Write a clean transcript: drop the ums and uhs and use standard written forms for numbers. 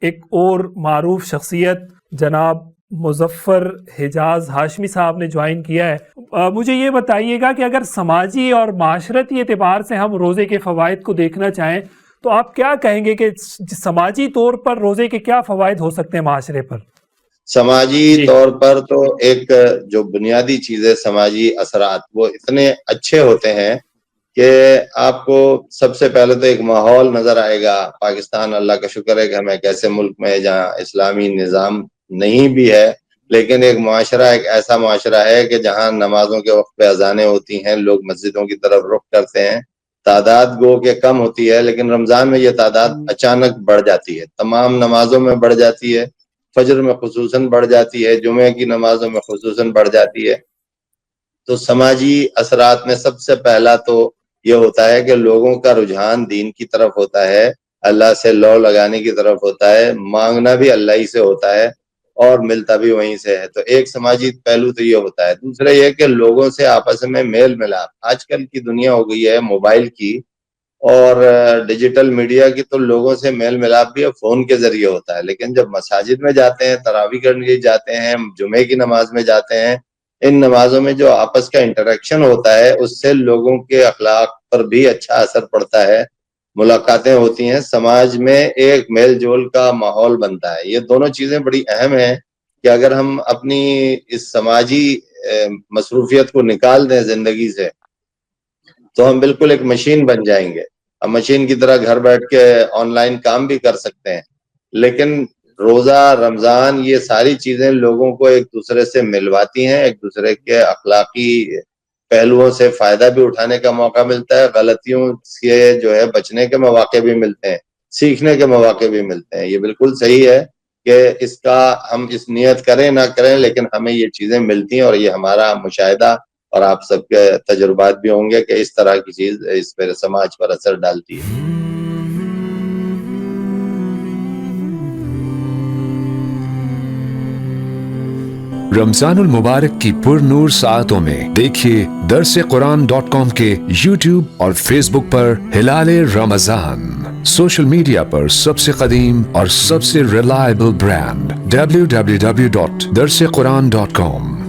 ایک اور معروف شخصیت جناب مظفر حجاز ہاشمی صاحب نے جوائن کیا ہے. مجھے یہ بتائیے گا کہ اگر سماجی اور معاشرتی اعتبار سے ہم روزے کے فوائد کو دیکھنا چاہیں تو آپ کیا کہیں گے کہ سماجی طور پر روزے کے کیا فوائد ہو سکتے ہیں معاشرے پر؟ سماجی طور پر تو ایک جو بنیادی چیزیں سماجی اثرات وہ اتنے اچھے ہوتے ہیں کہ آپ کو سب سے پہلے تو ایک ماحول نظر آئے گا. پاکستان اللہ کا شکر ہے کہ ہم ایک ایسے ملک میں جہاں اسلامی نظام نہیں بھی ہے، لیکن ایک معاشرہ ایک ایسا معاشرہ ہے کہ جہاں نمازوں کے وقت پہ اذانیں ہوتی ہیں، لوگ مسجدوں کی طرف رخ کرتے ہیں. تعداد گو کہ کم ہوتی ہے، لیکن رمضان میں یہ تعداد اچانک بڑھ جاتی ہے، تمام نمازوں میں بڑھ جاتی ہے، فجر میں خصوصاً بڑھ جاتی ہے، جمعہ کی نمازوں میں خصوصاً بڑھ جاتی ہے. تو سماجی اثرات میں سب سے پہلا تو یہ ہوتا ہے کہ لوگوں کا رجحان دین کی طرف ہوتا ہے، اللہ سے لو لگانے کی طرف ہوتا ہے، مانگنا بھی اللہ ہی سے ہوتا ہے اور ملتا بھی وہیں سے ہے. تو ایک سماجی پہلو تو یہ ہوتا ہے. دوسرا یہ کہ لوگوں سے آپس میں میل ملاپ. آج کل کی دنیا ہو گئی ہے موبائل کی اور ڈیجیٹل میڈیا کی، تو لوگوں سے میل ملاپ بھی فون کے ذریعے ہوتا ہے. لیکن جب مساجد میں جاتے ہیں، تراویح کرنے جاتے ہیں، جمعے کی نماز میں جاتے ہیں، ان نمازوں میں جو آپس کا انٹریکشن ہوتا ہے اس سے لوگوں کے اخلاق پر بھی اچھا اثر پڑتا ہے، ملاقاتیں ہوتی ہیں، سماج میں ایک میل جول کا ماحول بنتا ہے. یہ دونوں چیزیں بڑی اہم ہیں کہ اگر ہم اپنی اس سماجی مصروفیت کو نکال دیں زندگی سے تو ہم بالکل ایک مشین بن جائیں گے. ہم مشین کی طرح گھر بیٹھ کے آن لائن کام بھی کر سکتے ہیں، لیکن روزہ، رمضان، یہ ساری چیزیں لوگوں کو ایک دوسرے سے ملواتی ہیں، ایک دوسرے کے اخلاقی پہلوؤں سے فائدہ بھی اٹھانے کا موقع ملتا ہے، غلطیوں سے جو ہے بچنے کے مواقع بھی ملتے ہیں، سیکھنے کے مواقع بھی ملتے ہیں. یہ بالکل صحیح ہے کہ اس کا ہم اس نیت کریں نہ کریں لیکن ہمیں یہ چیزیں ملتی ہیں، اور یہ ہمارا مشاہدہ اور آپ سب کے تجربات بھی ہوں گے کہ اس طرح کی چیز اس پر سماج پر اثر ڈالتی ہے. رمضان المبارک کی پر نور ساعتوں میں دیکھیے درسقرآن.com کے یوٹیوب اور فیس بک پر ہلال رمضان. سوشل میڈیا پر سب سے قدیم اور سب سے ریلائبل برانڈ www.درسقرآن.com.